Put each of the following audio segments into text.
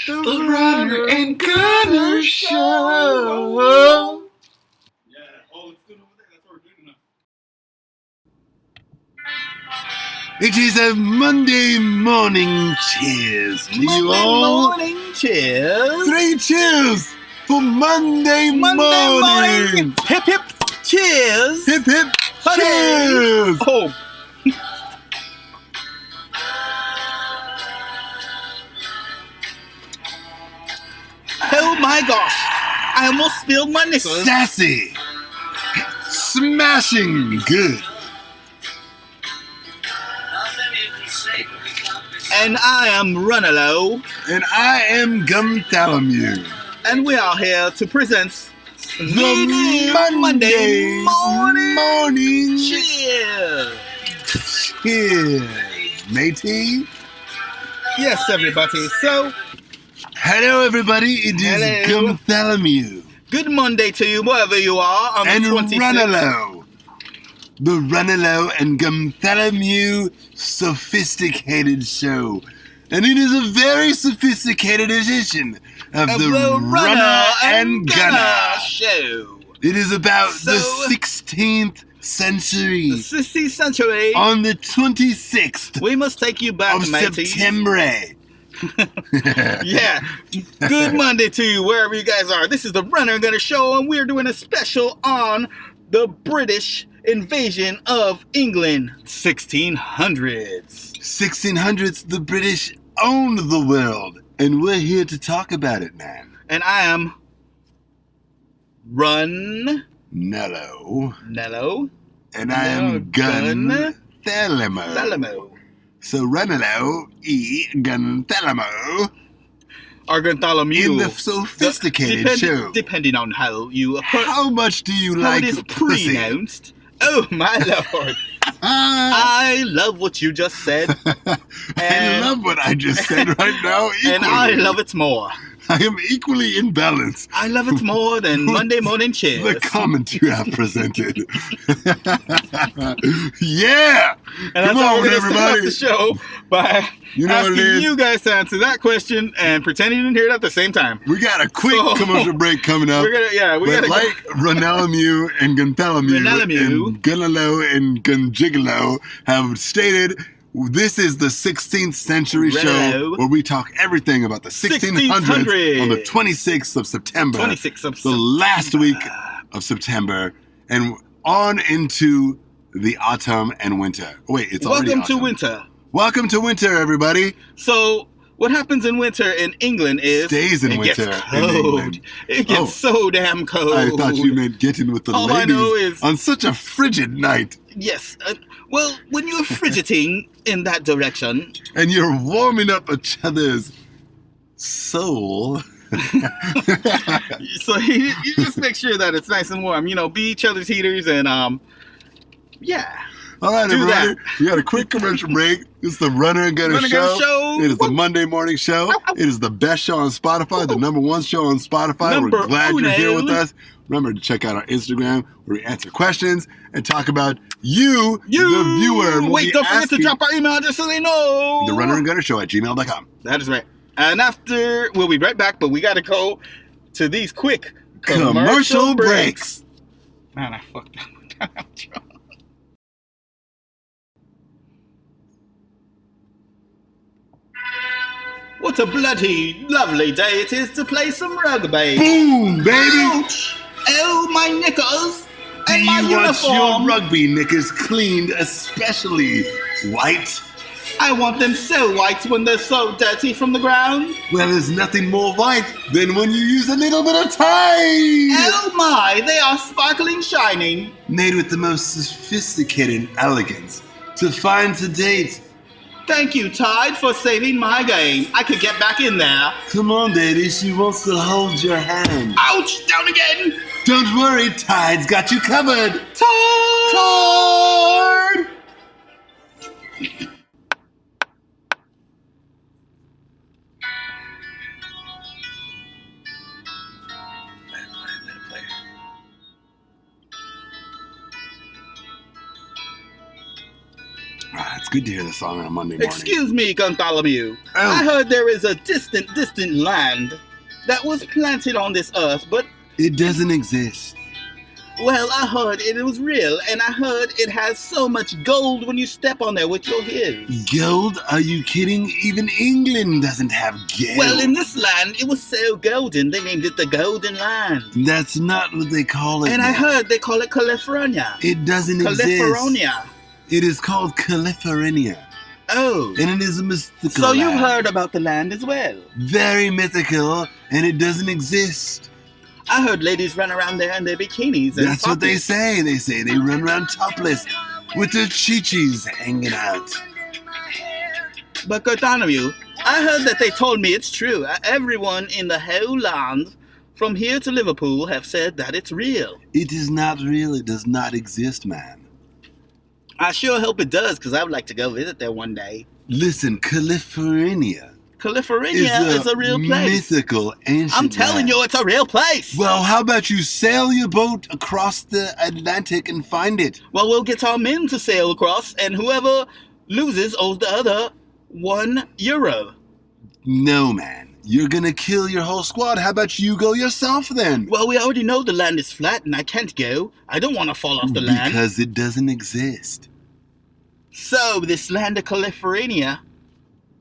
The Runner and Gunner Show. It is a Monday morning cheers to you all. Monday morning cheers. 3 cheers for Monday morning. Hip hip cheers. Hip hip Hooray. cheers. Oh. Oh my gosh. I almost spilled my nickels. Sassy. Smashing good. And I am Rannalo. And I am Gunnthelamou. And we are here to present The Monday morning cheers. cheers. Matey. Yes, everybody. So, Hello, everybody. It is Hello. Gunnthelamou. good Monday to you, wherever you are. On And the 26th. Rannalo. The Rannalo and Gunnthelamou sophisticated show. And it is a very sophisticated edition of the Runner and Gunner. Show. It is about the So- 16th century. The 16th century. On the 26th We must take you back, of matey. September. Yeah. Good Monday to you, wherever you guys are. This is the Runner and Gunner Show, and we're doing a special on the British invasion of England, 1600s. 1600s, the British owned the world. And we're here to talk about it, man. And I am Rannalo. Nello. And I am Gunnthelamou. Gunnthelamou. So Rannalo Gunnthelamou Or Gunnthelamou. in the sophisticated show. Depending on how you How much do you how like it is pussy? pronounced. Oh my lord. I love what you just said. I love what I just said right now. And I equally. love it more. I am equally in balance. I love it more than Monday morning The cheers. comment you have presented. Yeah! And that's Come how on, we're going to start off everybody. the show by You know what asking it is? you guys to answer that question and pretending you didn't hear it at the same time. We got a quick So- commercial break coming up. We But gotta like Rannalo and Gunnthelamou Rannalo. and Gunnalo and Gunjigalo have stated, this is the 16th century show Rannalo. where we talk everything about the 1600s on the 26th of September. 26th of the last September. week of September, and on into the autumn and winter. Wait, it's already Welcome to autumn. winter. Welcome to winter, everybody. So, what happens in winter in England is Stays in it winter gets in cold. England. It gets Oh. so damn cold. I thought you meant getting with the All I ladies know is- on such a frigid night. Yes. Well, when you're fidgeting in that direction, And you're warming up each other's soul. so you just make sure that it's nice and warm. You know, be each other's heaters and yeah. All right, Do everybody. that. We got a quick commercial break. It's the Runner and Gunner Runner and Gunner show. Show. It is the Monday morning show. It is the best show on Spotify, the #1 show on Spotify. Number We're glad you're here uno. with us. Remember to check out our Instagram where we answer questions and talk about you, the viewer. And Wait, don't forget to drop our email address so they know. the Runner and Gunner show at gmail.com. That is right. And after, we'll be right back, but we got to go to these quick Commercial breaks. Man, I fucked up with that outro. What a bloody lovely day it is to play some rugby. Boom, baby. Ouch! Oh, my knickers Do and my you want your uniform. rugby knickers cleaned especially white? I want them so white when they're so dirty from the ground. Well, there's nothing more white than when you use a little bit of Tide. Oh my, they are sparkling shining. Made with the most sophisticated elegance to find to date. Thank you, Tide, for saving my game. I could get back in there. Come on, baby, she wants to hold your hand. Ouch! Down again! Don't worry, Tide's got you covered. Tide! Let it play. It's good to hear the song on a Monday morning. Excuse me, Gunnthelamou. I heard there is a distant land that was planted on this earth, but it doesn't exist. Well, I heard it was real, and I heard it has so much gold when you step on there with your heels. Gold? Are you kidding? Even England doesn't have gold. Well, in this land, it was so golden, they named it the Golden Land. That's not what they call it. And I heard they call it California. It doesn't exist. California. It is called California. Oh. And it is a mythical So land. you've heard about the land as well? Very mythical, and it doesn't exist. I heard ladies run around there in their bikinis. And That's what they say. They say they run around topless with their chichis hanging out. But Gunnthelamou, I heard that they told me it's true. Everyone in the whole land, from here to Liverpool, have said that it's real. It is not real. It does not exist, man. I sure hope it does, because I would like to go visit there one day. Listen, California is a real place. Mythical, ancient I'm telling land. you, it's a real place. Well, how about you sail your boat across the Atlantic and find it? Well, we'll get our men to sail across, and whoever loses owes the other €1. No, man. You're gonna kill your whole squad. How about you go yourself then? Well, we already know the land is flat, and I can't go. I don't want to fall off the land. Because it doesn't exist. So, this land of California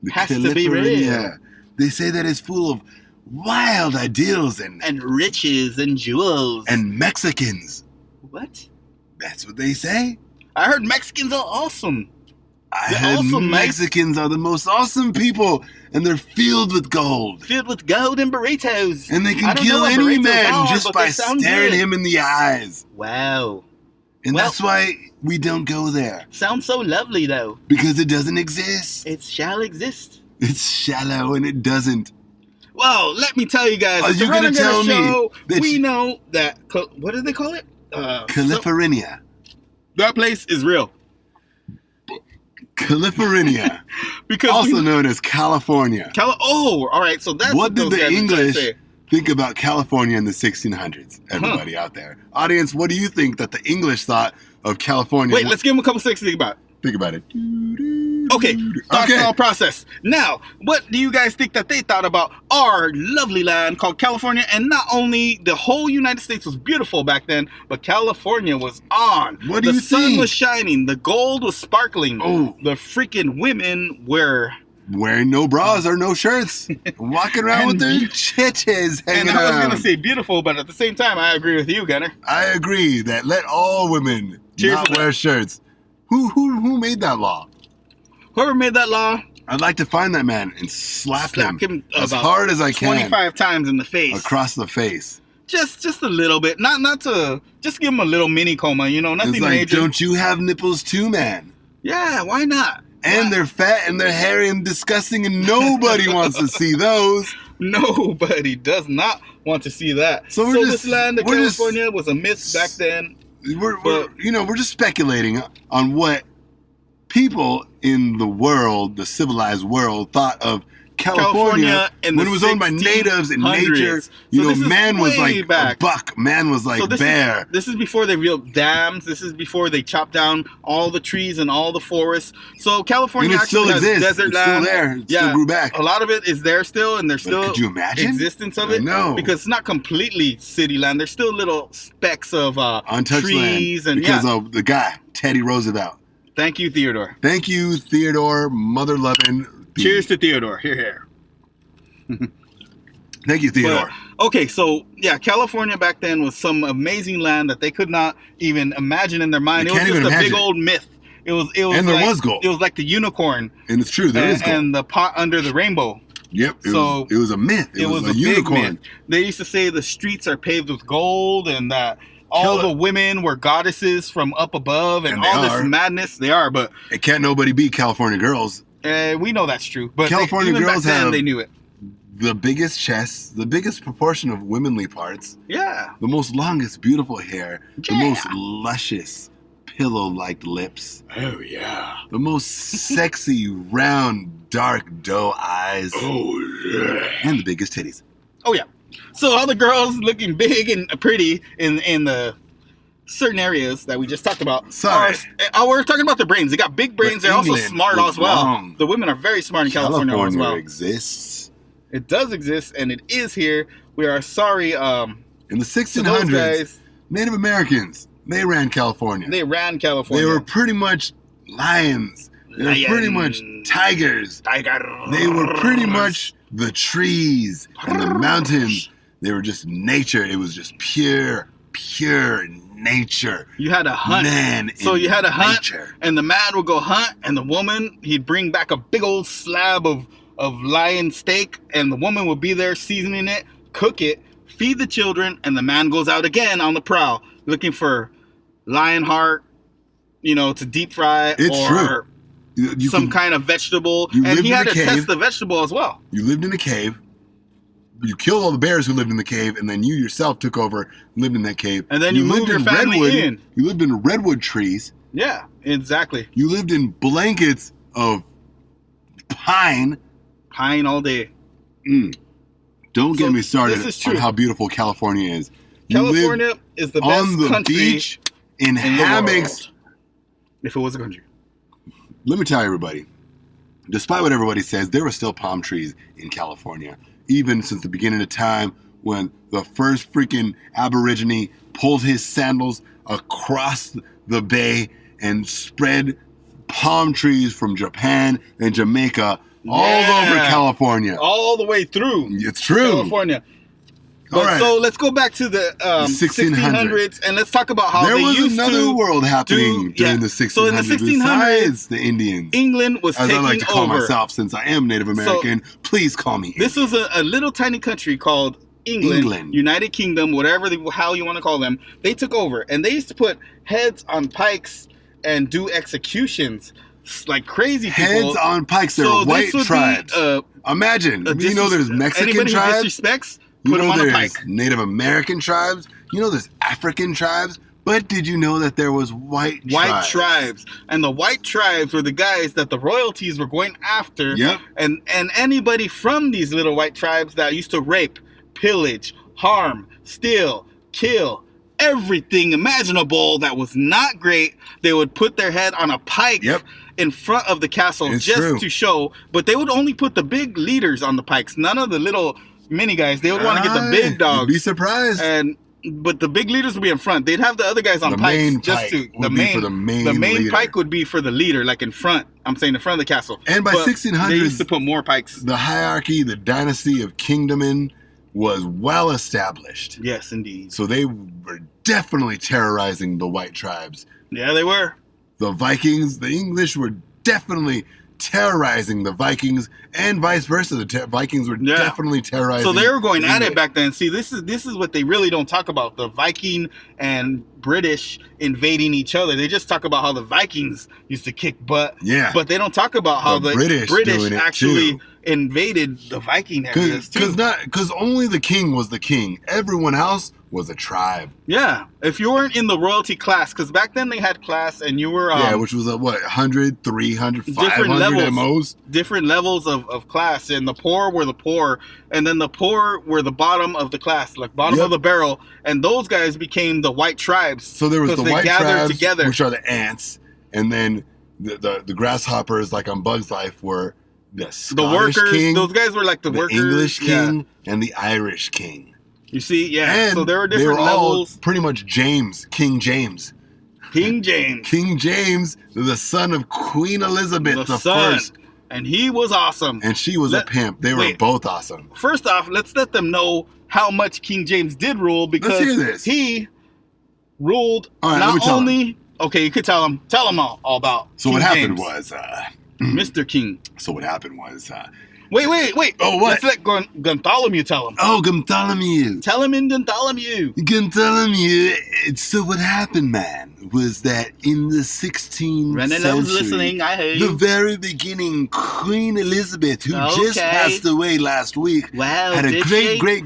has to be real. They say that it's full of wild ideals and riches and jewels. And Mexicans. What? That's what they say. I heard Mexicans are awesome. I heard awesome, Mexicans are the most awesome people, and they're filled with gold. Filled with gold and burritos. And they can kill any man just by staring him in the eyes. Wow. And that's why we don't go there. Sounds so lovely, though. Because it doesn't exist. It shall exist. It's shallow and it doesn't. Well, let me tell you guys. Are you going to tell me that we know that, what do they call it? California. That place is real. California. Because also known as California. All right. So that's what did the English think about California in the 1600s? Everybody out there. Audience, what do you think that the English thought of California? Wait, let's give them a couple seconds to think about it. Think about it. Okay, thoughts all process. Now, what do you guys think that they thought about our lovely land called California? And not only the whole United States was beautiful back then, but California was on. What do you think? The sun was shining. The gold was sparkling. Oh. The freaking women were wearing no bras or no shirts, walking around with their chiches hanging around. And I was going around. to say beautiful, but at the same time, I agree with you, Gunner. I agree that let all women not wear shirts. Who made that law? Whoever made that law, I'd like to find that man and slap him as about hard as I can. 25 times in the face. Across the face. Just a little bit. Not to just give him a little mini coma, nothing it's like, major. Don't you have nipples too, man? Yeah, why not? And they're fat and they're hairy and disgusting and nobody wants to see those. Nobody does not want to see that. So this land of California was a myth back then. We're just speculating on what people in the world, the civilized world, thought of California when it was owned by natives and nature. Man was like a buck. Man was like bear. This is before they built dams. This is before they chopped down all the trees and all the forests. So California actually has desert land. It's still there. It still grew back. A lot of it is there still, and there's still could you imagine? Existence of it. No, because it's not completely city land. There's still little specks of untouched trees land because of the guy Teddy Roosevelt. Thank you, Theodore. Thank you, Theodore, mother loving. Cheers to Theodore. Here. Thank you, Theodore. Okay, so yeah, California back then was some amazing land that they could not even imagine in their mind. It was just a big old myth. It was and there was gold. It was like the unicorn. And it's true, there is gold. And the pot under the rainbow. Yep. It was a myth. It was a unicorn. Big myth. They used to say the streets are paved with gold and that all the women were goddesses from up above and all this madness. They are, but it can't nobody beat California girls. We know that's true. But California girls they knew it. The biggest chests, the biggest proportion of womanly parts. Yeah. The most longest, beautiful hair. Yeah. The most luscious, pillow-like lips. Oh, yeah. The most sexy, round, dark doe eyes. Oh, yeah. And the biggest titties. Oh, yeah. So all the girls looking big and pretty in the certain areas that we just talked about. Sorry. We're talking about their brains. They got big brains. They're also smart as well. Wrong. The women are very smart in California as well. Exists. It does exist, and it is here. We are sorry. In the 1600s, Native Americans, they ran California. They ran California. They were pretty much lions. They were pretty much tigers. They were pretty much the trees and the mountains. They were just nature. It was just pure nature. You had to hunt. You had to hunt, and the man would go hunt, and the woman, he'd bring back a big old slab of lion steak, and the woman would be there seasoning it, cook it, feed the children, and the man goes out again on the prowl looking for lion heart, to deep fry. It's true. Some kind of vegetable, and he had to test the vegetable as well. You lived in a cave. You killed all the bears who lived in the cave, and then you yourself took over, lived in that cave. And then you moved your family in. You lived in redwood trees. Yeah, exactly. You lived in blankets of pine. Pine all day. Don't get me started on how beautiful California is. California is the best on the country beach in hammocks. If it was a country. Let me tell everybody, despite what everybody says, there were still palm trees in California, even since the beginning of time when the first freaking Aborigine pulled his sandals across the bay and spread palm trees from Japan and Jamaica all over California. All the way through. It's true. California. But so let's go back to the 1600s and let's talk about how there was another world happening during the 1600s. So in the 1600s, besides the Indians, England was taking over. As I like to call myself, since I am Native American, please call me Indian. This was a little tiny country called England, United Kingdom, whatever how you want to call them. They took over, and they used to put heads on pikes and do executions like crazy people. Heads on pikes. They're white tribes. Imagine, there's Mexican tribes. Who disrespects. Put them on a pike. Native American tribes. There's African tribes. But did you know that there was white tribes? And the white tribes were the guys that the royalties were going after. Yep. And anybody from these little white tribes that used to rape, pillage, harm, steal, kill, everything imaginable that was not great, they would put their head on a pike in front of the castle to show. But they would only put the big leaders on the pikes. None of the little mini guys. They would want to get the big dogs. You'd be surprised. But the big leaders would be in front. They'd have the other guys on pikes the main pike would be for the leader, like in front. I'm saying in front of the castle. And by 1600s, they used to put more pikes. The hierarchy, the dynasty of kingdomen was well established. Yes, indeed. So they were definitely terrorizing the white tribes. Yeah, they were. The Vikings, the English were definitely terrorizing the Vikings, and vice versa. The Vikings were definitely terrorizing. So they were going at it back then. See, this is what they really don't talk about: the Viking and British invading each other. They just talk about how the Vikings used to kick butt. Yeah. But they don't talk about how the British actually invaded the Viking areas too. Because only the king was the king. Everyone else was a tribe. Yeah. If you weren't in the royalty class, because back then they had class and you were... which was 100, 300, 500 at most. Different levels of class. And the poor were the poor. And then the poor were the bottom of the class, like bottom of the barrel. And those guys became the white tribes. So there was the white tribes, together. Which are the ants. And then the grasshoppers, like on Bug's Life, were the Scottish workers. king. Those guys were like the workers. English king and the Irish king. You see, and so there were different they were levels. All pretty much King James. King James. King James, the son of Queen Elizabeth the First. And he was awesome. And she was a pimp. They were both awesome. First off, let's let them know how much King James did rule, because he ruled not only... Okay, you could tell them all about So King what happened James. Was... Mr. King. So what happened was... Wait. Oh, what? Let's let Gunnthelamou tell him. Oh, Gunnthelamou. Tell him in Gunnthelamou. Gunnthelamou. So what happened, man, was that in the 16th Rannalo was listening, I heard you. The very beginning, Queen Elizabeth, who just passed away last week, had a great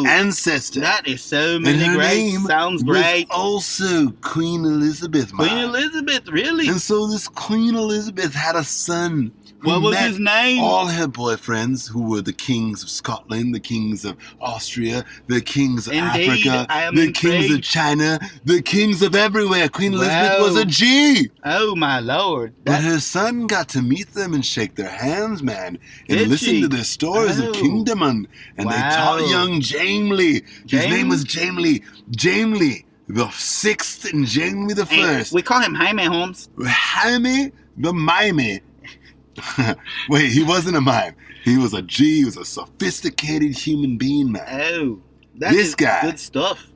ancestor. That is so many great. Sounds great. Was also Queen Elizabeth, man. Queen Elizabeth, really? And so this Queen Elizabeth had a son What was his name? All her boyfriends, who were the kings of Scotland, the kings of Austria, the kings of Africa, the kings of China, the kings of everywhere. Queen Elizabeth was a G. Oh, my Lord. But her son got to meet them and shake their hands, man, and listen to their stories of kingdom. And they taught young Jamie. His name was Jamie. Jamie the 6th and Jamie the 1st. We call him Jaime Holmes. Jaime the Mime. Wait, he wasn't a mime. He was a G. He was a sophisticated human being, man. Oh, this guy good stuff.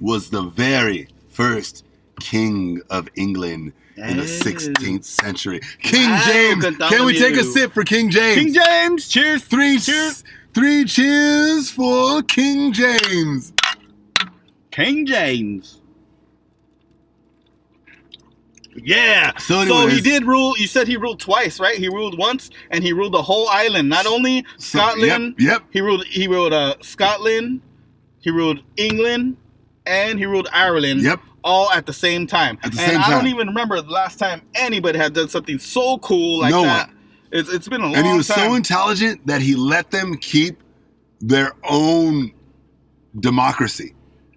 Was the very first king of England in the 16th century. King James. Can we take a sip for King James? King James. Cheers. Three cheers for King James. King James. Yeah. So he did rule. You said he ruled twice, right? He ruled once, and he ruled the whole island. Not only Scotland. Yep. He ruled Scotland. He ruled England, and he ruled Ireland. Yep. All at the same time. I don't even remember the last time anybody had done something so cool like that. It's been a long time. And he was so intelligent that he let them keep their own democracy.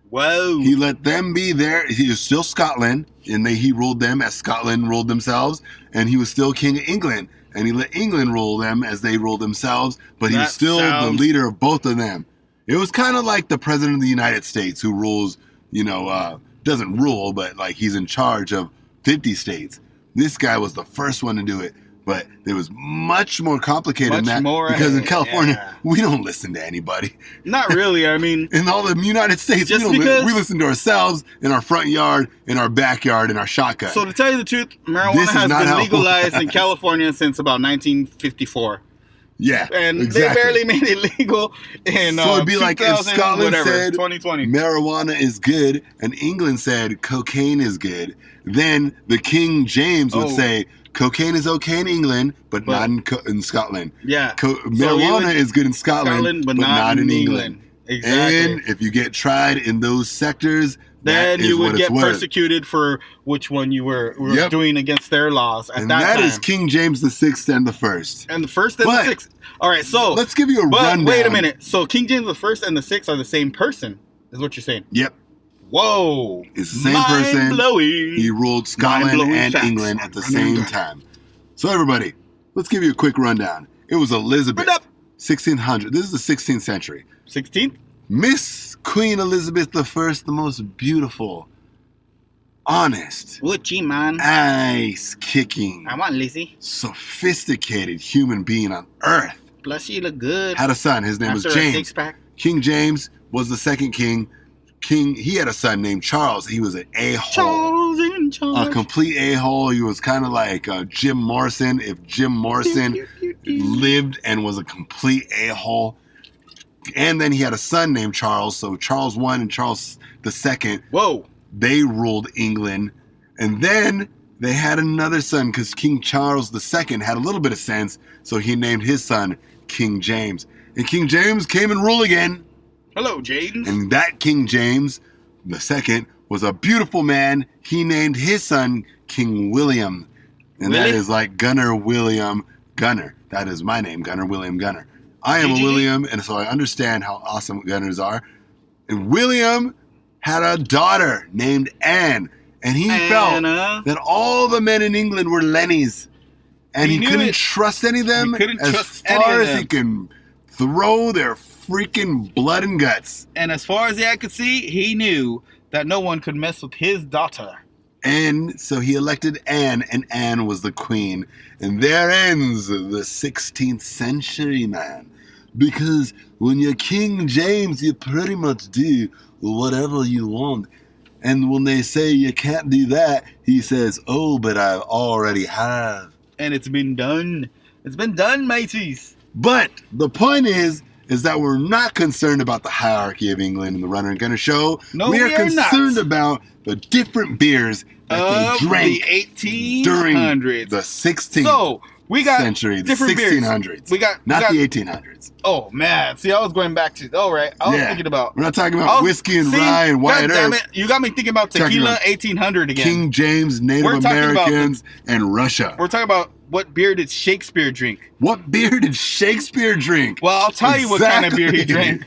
Whoa. He let them be there. He was still Scotland, and he ruled them as Scotland ruled themselves, and he was still King of England, and he let England rule them as they ruled themselves, but he was still the leader of both of them. It was kind of like the President of the United States who rules, doesn't rule, but like he's in charge of 50 states. This guy was the first one to do it. But it was much more complicated than that because in California, we don't listen to anybody. Not really. I mean, in all the United States, we listen to ourselves in our front yard, in our backyard, in our shotgun. So to tell you the truth, marijuana has been legalized in California since about 1954. Yeah, and they barely made it legal in so it'd be like if Scotland said 2020 marijuana is good and England said cocaine is good, then the King James would say cocaine is okay in England, but not in Scotland. Yeah. Marijuana is good in Scotland, but not in England. Exactly. And if you get tried in those sectors, then you would get persecuted for which one you were doing against their laws at that time. And that is King James the 6th and the 1st. And the 1st and the 6th. All right, so let's give you a rundown. Wait a minute. So King James the 1st and the 6th are the same person, is what you're saying? Yep. Whoa. It's the same person. Mind-blowing. He ruled Scotland and England at the same time. So everybody, let's give you a quick rundown. It was Elizabeth, 1600. This is the 16th century. 16th? Miss Queen Elizabeth I, the most beautiful, honest, man, ice-kicking, I want Lizzie, sophisticated human being on earth. Plus, she looked good. Had a son. His name was James. Six-pack. King James was the second king. He had a son named Charles. He was an a-hole. A complete a-hole. He was kind of like Jim Morrison. If Jim Morrison lived and was a complete a-hole. And then he had a son named Charles. So Charles I and Charles II. Whoa. They ruled England. And then they had another son because King Charles II had a little bit of sense. So he named his son King James. And King James came and ruled again. Hello, James. And that King James II was a beautiful man. He named his son King William. And that is like Gunner William Gunner. That is my name, Gunner William Gunner. I am a William, and so I understand how awesome Gunners are. And William had a daughter named Anne. And he felt that all the men in England were Lennies. And he couldn't trust any of them as far as he can throw their freaking blood and guts. And as far as the eye could see, he knew that no one could mess with his daughter. And so he elected Anne, and Anne was the queen. And there ends the 16th century, man. Because when you're King James, you pretty much do whatever you want. And when they say you can't do that, he says, oh, but I already have. And it's been done. It's been done, mateys. But the point is that we're not concerned about the hierarchy of England in the Runner and Gunner show. No, we are concerned about the different beers that they drank during the 16th century, the 1600s. We got the 1800s. Oh, man. See, I was going back to... Oh, right. I was thinking about... We're not talking about whiskey and rye and Wyatt Earp. Damn it. You got me thinking about tequila 1800 again. King James, Native Americans, and Russia. We're talking about What beer did Shakespeare drink? What beer did Shakespeare drink? Well, I'll tell you what kind of beer he drank.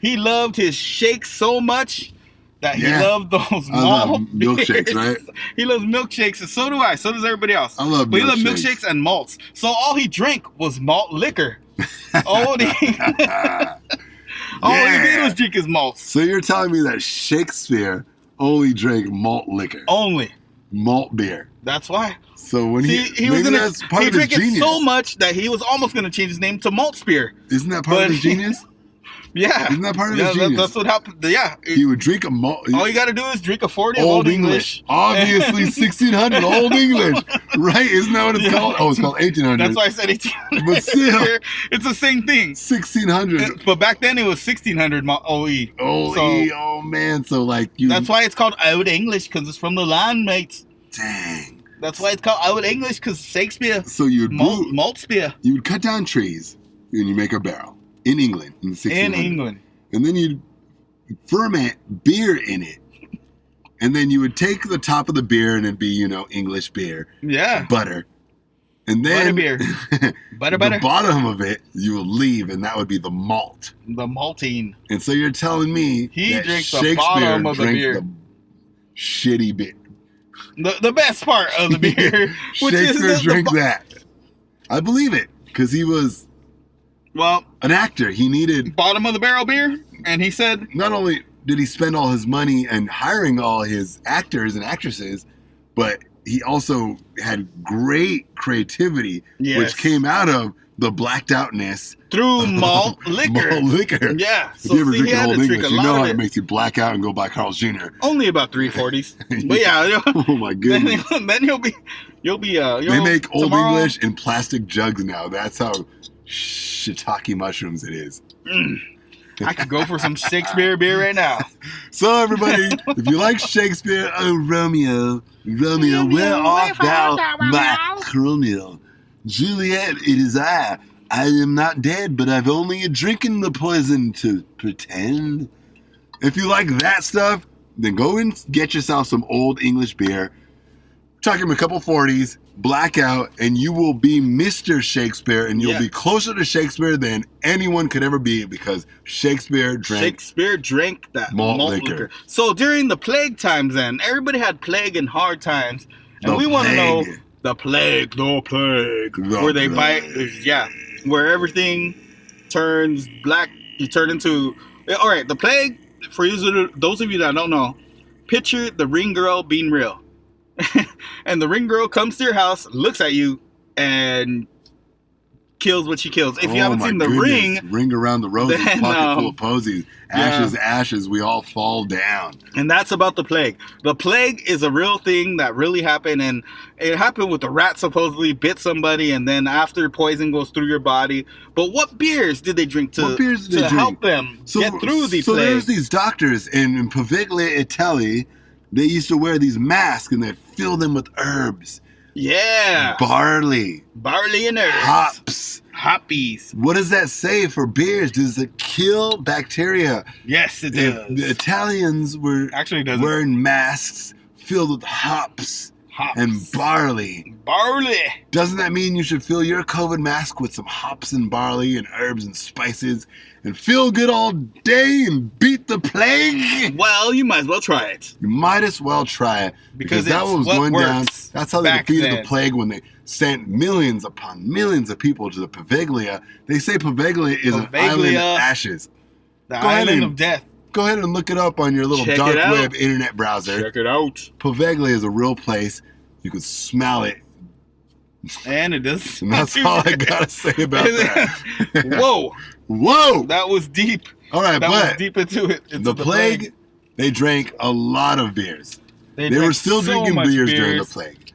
He loved his shakes so much that he loved those malt milkshakes, right? He loves milkshakes, and so do I. So does everybody else. I love milkshakes. But he loved milkshakes and malts. So all he drank was malt liquor. All he did was drink his malts. So you're telling me that Shakespeare only drank malt liquor? Only. Malt beer. That's why. So when he was gonna, that's part he of his drank it genius. so much that he was almost going to change his name to Malt Spear. Isn't that part of his genius? Yeah. Isn't that part of his genius? That's what happened. Yeah. He would drink a malt. All you got to do is drink a 40 of Old English. Obviously 1600 Old English. Right? Isn't that what it's called? Oh, it's called 1800. That's why I said 1800. But still. It's the same thing. 1600. But back then it was 1600 OE. Oh, man. So like you. That's why it's called Old English, because it's from the land, mates. Dang. That's why it's called Old English, because Shakespeare. So you'd malt spear. You would cut down trees and you make a barrel in England in the 1600s. In England. And then you'd ferment beer in it. And then you would take the top of the beer and it'd be, English beer. Yeah. Butter. And then Butter. The bottom of it you would leave, and that would be the malt. The maltine. And so you're telling me he that drinks Shakespeare the bottom of the beer. The shitty beer. The best part of the beer. Shakespeare drank that. I believe it, because he was an actor. He needed bottom of the barrel beer, and he said not only did he spend all his money and hiring all his actors and actresses, but he also had great creativity, which came out of the blacked outness through malt liquor. Malt liquor. Yeah. If you ever drink an Old English, you know how it makes you black out and go buy Carl's Jr. Only about 340s. But yeah. Oh my goodness. Then you'll be they make Old English in plastic jugs now. That's how shiitake mushrooms it is. I could go for some Shakespeare beer right now. So everybody, if you like Shakespeare, Romeo, where art thou, my Romeo? Juliet, it is I. I am not dead, but I've only drinking the poison to pretend. If you like that stuff, then go and get yourself some Old English beer. Chuck him a couple 40s, black out, and you will be Mr. Shakespeare, and you'll be closer to Shakespeare than anyone could ever be, because Shakespeare drank that malt liquor. So during the plague times then, everybody had plague and hard times, and we want to know the plague, where they bite, where everything turns black, you turn into, all right, the plague, for those of you that don't know, picture the ring girl being real. And the ring girl comes to your house, looks at you, and kills what she kills. If you haven't seen the ring around the roses, pocket full of posies, ashes, we all fall down. And that's about the plague. The plague is a real thing that really happened, and it happened with the rat supposedly bit somebody, and then after poison goes through your body. But what beers did they drink to help them get through the plague? So there's these doctors in Poveglia, Italy. They used to wear these masks, and they'd fill them with herbs. Yeah. Barley and herbs. Hops. Hoppies. What does that say for beers? Does it kill bacteria? Yes, it does. The Italians were wearing masks filled with hops and barley. Doesn't that mean you should fill your COVID mask with some hops and barley and herbs and spices and feel good all day and beat the plague? Well, you might as well try it. You might as well try it. Because that was going down. That's how they defeated the plague when they sent millions upon millions of people to the Poveglia. They say Poveglia is an island of ashes. The island of death. Go ahead and look it up on your little dark web internet browser. Check it out. Poveglia is a real place. You can smell it. And it does. And that's all I gotta say about that. Whoa! That was deep. All right, that was deep into it. The plague, they drank a lot of beers. They were still drinking beers during the plague.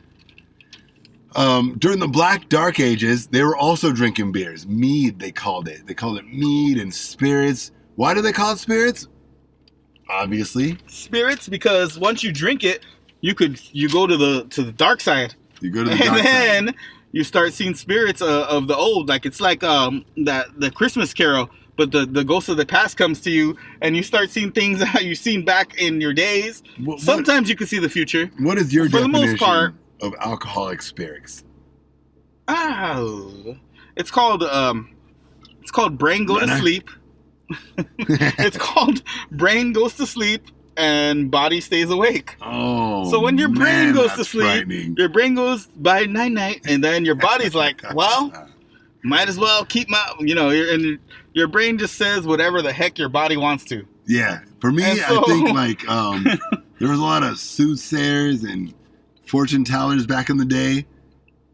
During the Black Dark Ages, they were also drinking beers. Mead, they called it. They called it mead and spirits. Why do they call it spirits? Obviously. Spirits, because once you drink it, you go to the dark side. You go to the dark side. And then you start seeing spirits of the old. Like it's like the Christmas Carol, but the ghost of the past comes to you, and you start seeing things that you've seen back in your days. Sometimes you can see the future. What is your definition of alcoholic spirits? Oh, it's called Brain Go to Sleep. It's called Brain Goes to Sleep and Body Stays Awake. Oh, so when your brain goes to sleep, frightening. Your brain goes by night, and then your body's like, well, might as well keep my, and your brain just says whatever the heck your body wants to. Yeah, for me, I think like there was a lot of soothsayers and fortune tellers back in the day,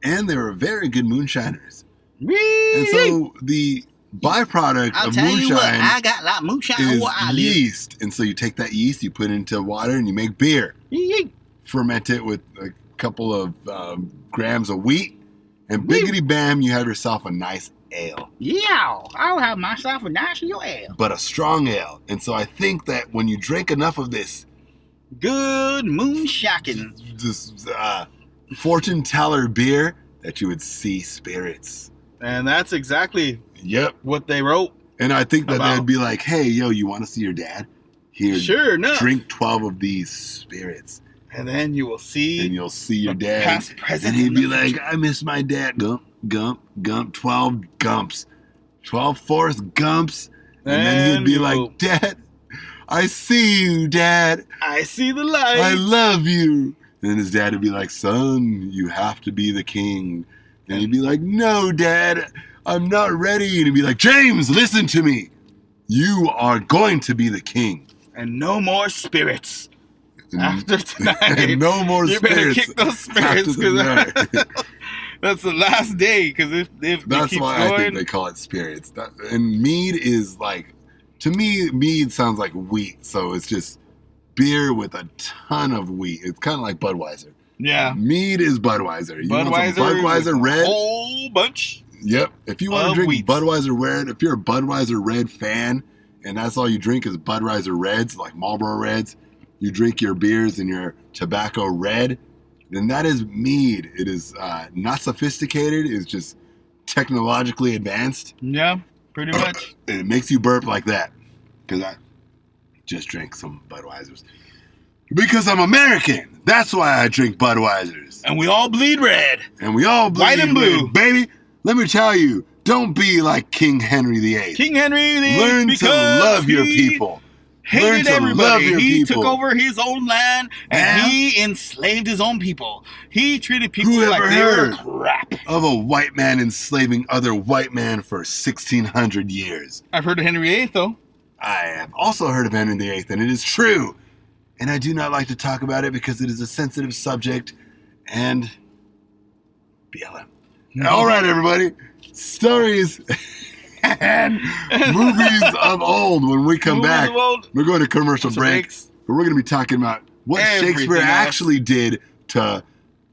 and they were very good moonshiners. And so the byproduct of moonshine, I got like moonshine is yeast, and so you take that yeast, you put it into water, and you make beer. Ferment it with a couple of grams of wheat, and biggity bam, you have yourself a nice ale. Yeah, I'll have myself a nice ale, but a strong ale. And so I think that when you drink enough of this good moonshine, this fortune teller beer, that you would see spirits. And that's exactly what they wrote. And I think that they'd be like, hey, yo, you want to see your dad? Here, sure enough. Drink 12 of these spirits. And then you will see. And you'll see your dad. Past, present, and he'd be like, I miss my dad. Gump, gump, gump. 12 gumps. 12 Forrest Gumps. And then he'd be like, Dad, I see you, Dad. I see the light. I love you. And then his dad would be like, son, you have to be the king. And he'd be like, no, Dad, I'm not ready. And he'd be like, James, listen to me. You are going to be the king. And no more spirits. After tonight. And no more spirits. You better kick those spirits. That's the last day. Because if that's why going, I think they call it spirits. And mead is like, to me, mead sounds like wheat. So it's just beer with a ton of wheat. It's kind of like Budweiser. Yeah. Mead is Budweiser. You want some Budweiser red? A whole bunch. Yep. If you want to drink wheat. Budweiser red, if you're a Budweiser red fan, and that's all you drink is Budweiser reds, like Marlboro Reds, you drink your beers and your tobacco red, then that is mead. It is not sophisticated. It's just technologically advanced. Yeah, pretty much. And it makes you burp like that. Because I just drank some Budweisers. Because I'm American. That's why I drink Budweisers. And we all bleed red. And we all bleed white and blue. Red. Baby, let me tell you, don't be like King Henry VIII. King Henry VIII. Learn to love your people. Hated everybody. He took over his own land and he enslaved his own people. He treated people like they were crap. Of a white man enslaving other white man for 1,600 years. I've heard of Henry VIII, though. I have also heard of Henry VIII, and it is true. And I do not like to talk about it because it is a sensitive subject and BLM. All right, everybody. Stories and movies of old. When we come back, we're going to commercial breaks. But we're going to be talking about what Shakespeare actually did to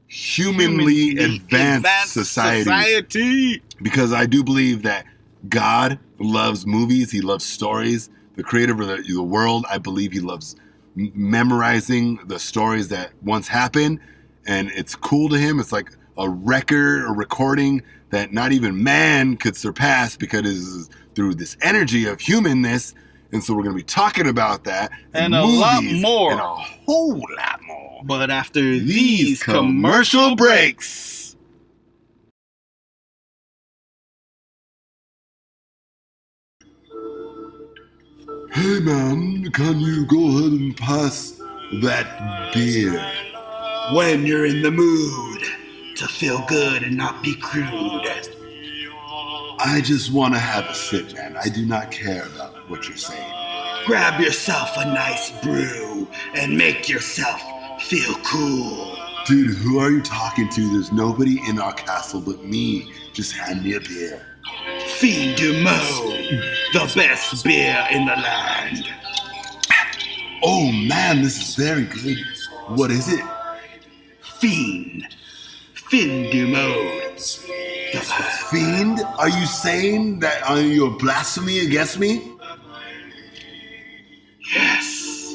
humanly advance society. Because I do believe that God loves movies. He loves stories. The creator of the world, I believe he loves memorizing the stories that once happened. And it's cool to him. It's like a record, a recording that not even man could surpass because it is through this energy of humanness. And so we're going to be talking about that. And a lot more. And a whole lot more. But after these commercial breaks. Hey man, can you go ahead and pass that beer? When you're in the mood to feel good and not be crude. I just want to have a sip, man. I do not care about what you're saying. Grab yourself a nice brew and make yourself feel cool. Dude, who are you talking to? There's nobody in our castle but me. Just hand me a beer. Fiend du Mo, the best beer in the land. Oh man, this is very good. What is it? Fiend du Mo. Fiend? Are you saying that you're blasphemy against me? Yes.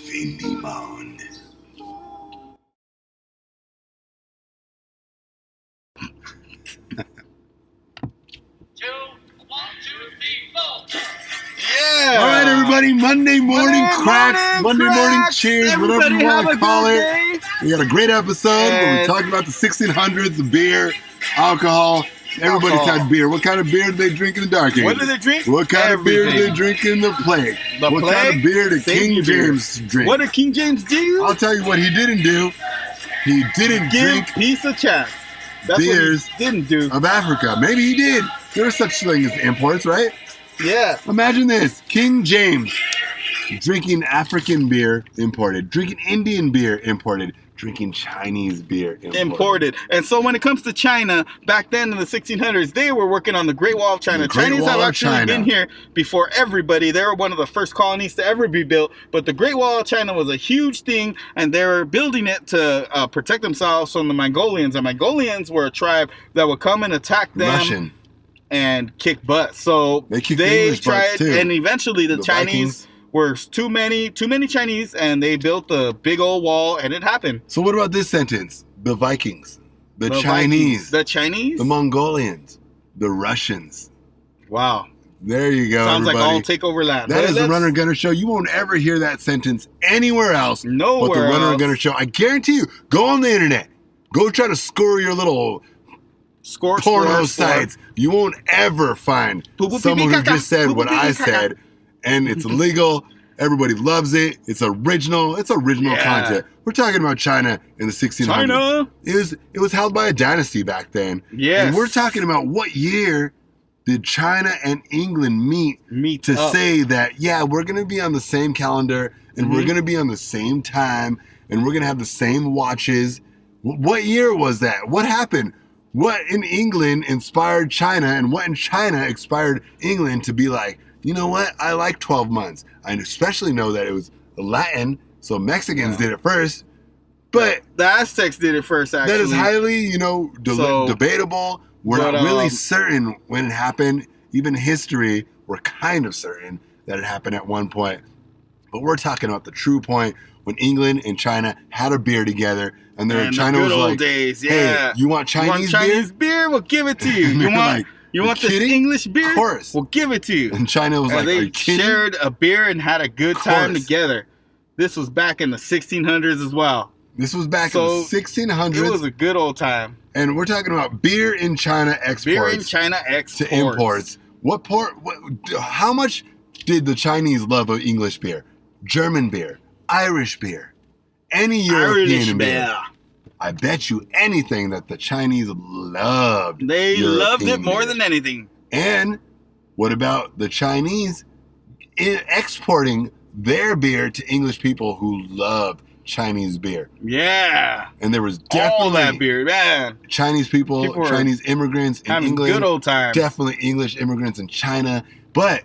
Fiend du Mo. Yeah. All right, everybody. Monday morning cracks. Monday morning cheers. Whatever you want to call it. We got a great episode where we talked about the 1600s, the beer. alcohol. Everybody's had beer. What kind of beer do they drink in the Dark Ages? What do they drink? What kind of beer do they drink in the Plague? What kind of beer did King James drink? What did King James do? I'll tell you what he didn't do. He didn't drink piece of chaff. That's beers what he didn't do. Of Africa. Maybe he did. There was such thing as imports, right? Yeah. Imagine this. King James drinking African beer imported, drinking Indian beer imported, drinking Chinese beer imported. And so when it comes to China, back then in the 1600s, they were working on the Great Wall of China. Chinese have actually been here before everybody. They were one of the first colonies to ever be built. But the Great Wall of China was a huge thing, and they were building it to protect themselves from the Mongolians. And Mongolians were a tribe that would come and attack them. Russian. And kick butt. So they tried, and eventually the Chinese... were too many Chinese, and they built a big old wall, and it happened. So what about this sentence? The Vikings, the Chinese, the Mongolians, the Russians. Wow. There you go. Sounds everybody. like all take over land. That is the Runner and Gunner Show. You won't ever hear that sentence anywhere else. Nowhere but the Runner and Gunner Show. I guarantee you. Go on the internet. Go try to score your little porno sites. You won't ever find someone who just said what I said. And it's illegal. Everybody loves it. It's original. It's original content. We're talking about China in the 1600s. China. It was held by a dynasty back then. Yes. And we're talking about what year did China and England meet to say that, yeah, we're going to be on the same calendar and we're going to be on the same time and we're going to have the same watches. What year was that? What happened? What in England inspired China and what in China inspired England to be like, you know what? I like 12 months. I especially know that it was Latin, so Mexicans did it first. But the Aztecs did it first, actually. That is highly, debatable. We're not really certain when it happened. Even history, we're kind of certain that it happened at one point. But we're talking about the true point when England and China had a beer together, and China was like, days, hey, you want Chinese beer? We'll give it to you. You want this English beer? Of course. We'll give it to you. And China was they shared a beer and had a good time together. This was back in the 1600s as well. This was back in the 1600s. It was a good old time. And we're talking about beer in China exports. Beer in China exports. To imports. How much did the Chinese love of English beer? German beer. Irish beer. Any European beer. I bet you anything that the Chinese loved. They loved it more than anything. And what about the Chinese exporting their beer to English people who loved Chinese beer? Yeah. And there was definitely all that beer, man. Chinese people Chinese immigrants in England. Good old times. Definitely English immigrants in China. But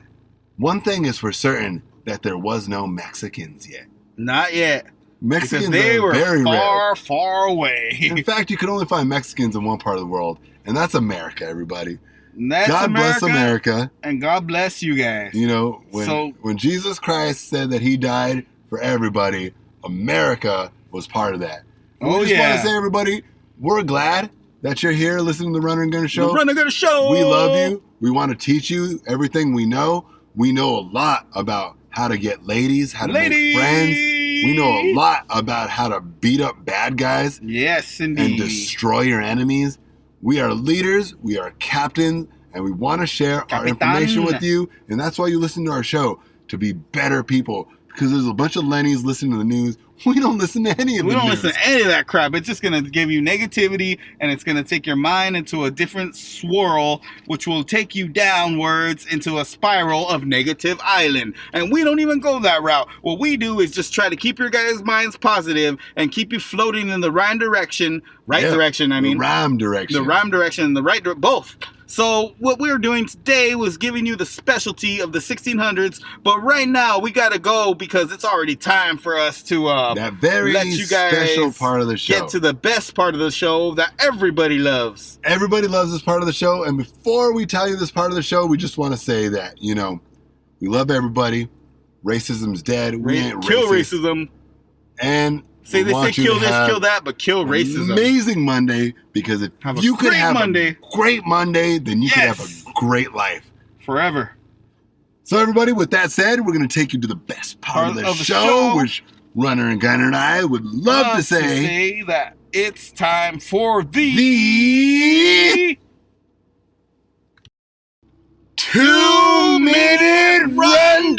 one thing is for certain, that there was no Mexicans yet. Not yet. Mexicans because they were very rare. far away. In fact, you could only find Mexicans in one part of the world, and that's America, everybody. God bless America. And God bless you guys. You know, when Jesus Christ said that he died for everybody, America was part of that. And we just want to say, everybody, we're glad that you're here listening to the Runner and Gunner Show. The Runner and Gunner Show. We love you. We want to teach you everything we know. We know a lot about how to get ladies, how to make friends. We know a lot about how to beat up bad guys. Yes, indeed. And destroy your enemies. We are leaders. We are captains. And we want to share our information with you. And that's why you listen to our show, to be better people. Because there's a bunch of Lennies listening to the news. We don't listen to any of the news. We don't listen to any of that crap. It's just going to give you negativity, and it's going to take your mind into a different swirl, which will take you downwards into a spiral of negative island. And we don't even go that route. What we do is just try to keep your guys' minds positive and keep you floating in the right direction. The rhyme direction and the right direction. Both. So what we're doing today was giving you the specialty of the 1600s, but right now we gotta go because it's already time for us to that very let you guys special part of the show. Get to the best part of the show that everybody loves. Everybody loves this part of the show, and before we tell you this part of the show, we just want to say that, we love everybody. Racism's dead. We ain't racist. Kill racism. And they say kill this, kill that, but kill racism. Amazing Monday, because if you could have a great Monday, then you could have a great life. Forever. So everybody, with that said, we're going to take you to the best part of the show, which Runner and Gunner and I would love to say that it's time for the 2-minute rundown.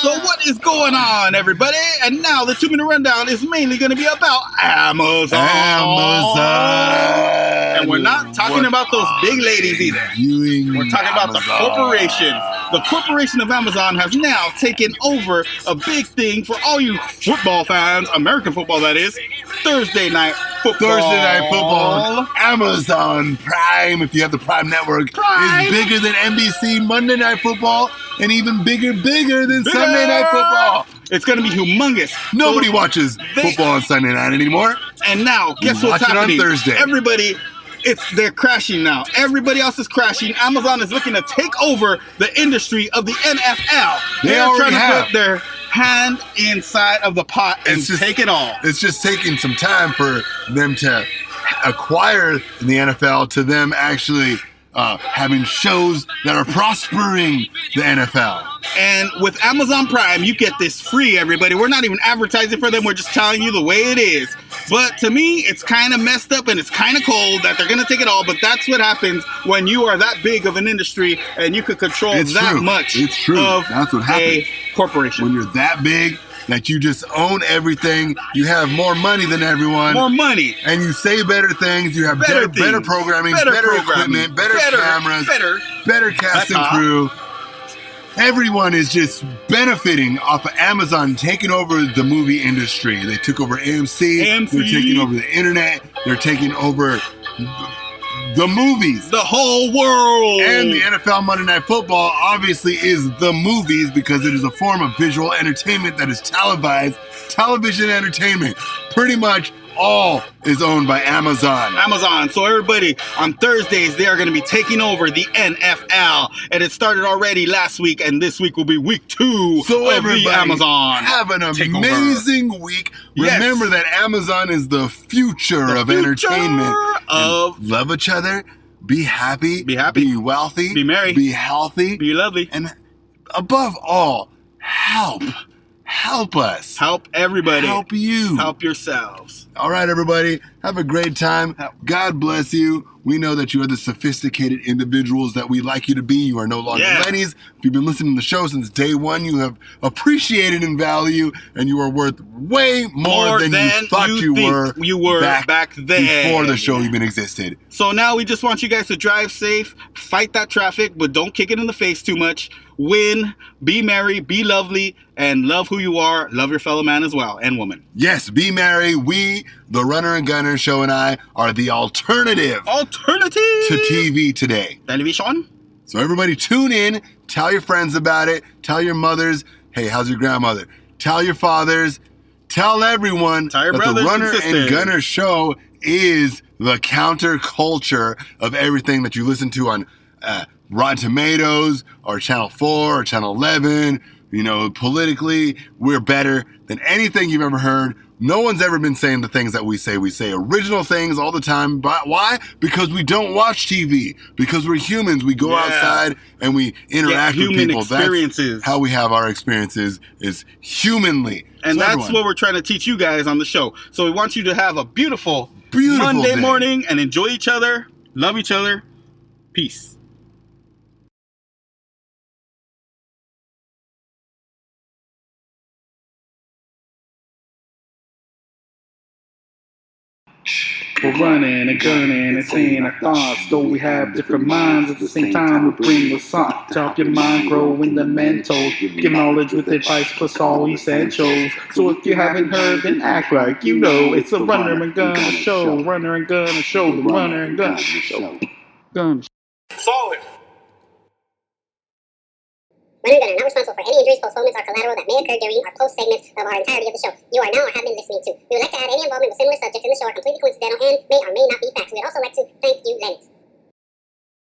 So what is going on, everybody? And now the 2-minute rundown is mainly going to be about Amazon. And we're not talking about those big ladies either. We're talking about the corporation. The corporation of Amazon has now taken over a big thing for all you football fans, American football that is, Thursday night football. Amazon Prime, if you have the Prime Network, is bigger than NBC Monday Night Football and even bigger than Sunday Night Football. It's going to be humongous. Nobody watches football on Sunday night anymore. And now, guess what's happening? On Thursday. Everybody, they're crashing now. Everybody else is crashing. Amazon is looking to take over the industry of the NFL. They're trying to put their hand inside of the pot and take it all. It's just taking some time for them to acquire the NFL, to them actually having shows that are prospering the NFL. And with Amazon Prime, you get this free, everybody. We're not even advertising for them. We're just telling you the way it is. But to me, it's kind of messed up and it's kind of cold that they're going to take it all. But that's what happens when you are that big of an industry and you could control much of that's what happens. A corporation. When you're that big, that you just own everything, you have more money than everyone. More money. And you say better things, you have better programming, better equipment, better cameras, better cast and crew. Everyone is just benefiting off of Amazon taking over the movie industry. They took over AMC. They're taking over the internet. They're taking over the movies. The whole world. And the NFL Monday Night Football obviously is the movies because it is a form of visual entertainment that is televised. Television entertainment. Pretty much all is owned by Amazon. So everybody, on Thursdays, they are going to be taking over the NFL. And it started already last week, and this week will be week 2 of the Amazon. Have an amazing week. Yes. Remember that Amazon is the future of entertainment. Love each other. Be happy. Be wealthy. Be merry. Be healthy. Be lovely. And above all, help us. Help everybody. Help you. Help yourselves. All right, everybody. Have a great time. God bless you. We know that you are the sophisticated individuals that we like you to be. You are no longer Lennies. If you've been listening to the show since day one, you have appreciated in value, and you are worth way more than you thought you were back then. Before the show even existed. So now we just want you guys to drive safe, fight that traffic, but don't kick it in the face too much. Win, be merry, be lovely, and love who you are. Love your fellow man as well, and woman. Yes, be merry. We, the Runner and Gunner Show, and I are the alternative to TV today. Television. So everybody tune in, tell your friends about it, tell your mothers, hey, how's your grandmother? Tell your fathers, tell everyone that the Runner and Gunner Show is the counterculture of everything that you listen to on Rotten Tomatoes or Channel 4 or Channel 11. You know, politically, we're better than anything you've ever heard. No one's ever been saying the things that we say. We say original things all the time. But why? Because we don't watch TV. Because we're humans. We go outside and we interact with people. That's how we have our experiences, is humanly. And that's what we're trying to teach you guys on the show. So we want you to have a beautiful Monday morning and enjoy each other. Love each other. Peace. We're running and gunning and saying our thoughts, though we have different minds. At the same time, we bring the thought to help your mind grow in the mental. Give knowledge with advice plus all essentials. So if you haven't heard, then act like you know. It's a Runner and Gunner Show. Runner and Gunner Show. The Runner and Gunner Show. Solid. Runner and Gunner, not responsible for any injuries, postponements, or collateral that may occur during or post segments of our entirety of the show. You are now or have been listening to. We would like to add any involvement with similar subjects in the show are completely coincidental and may or may not be facts. We would also like to thank you, Lenny.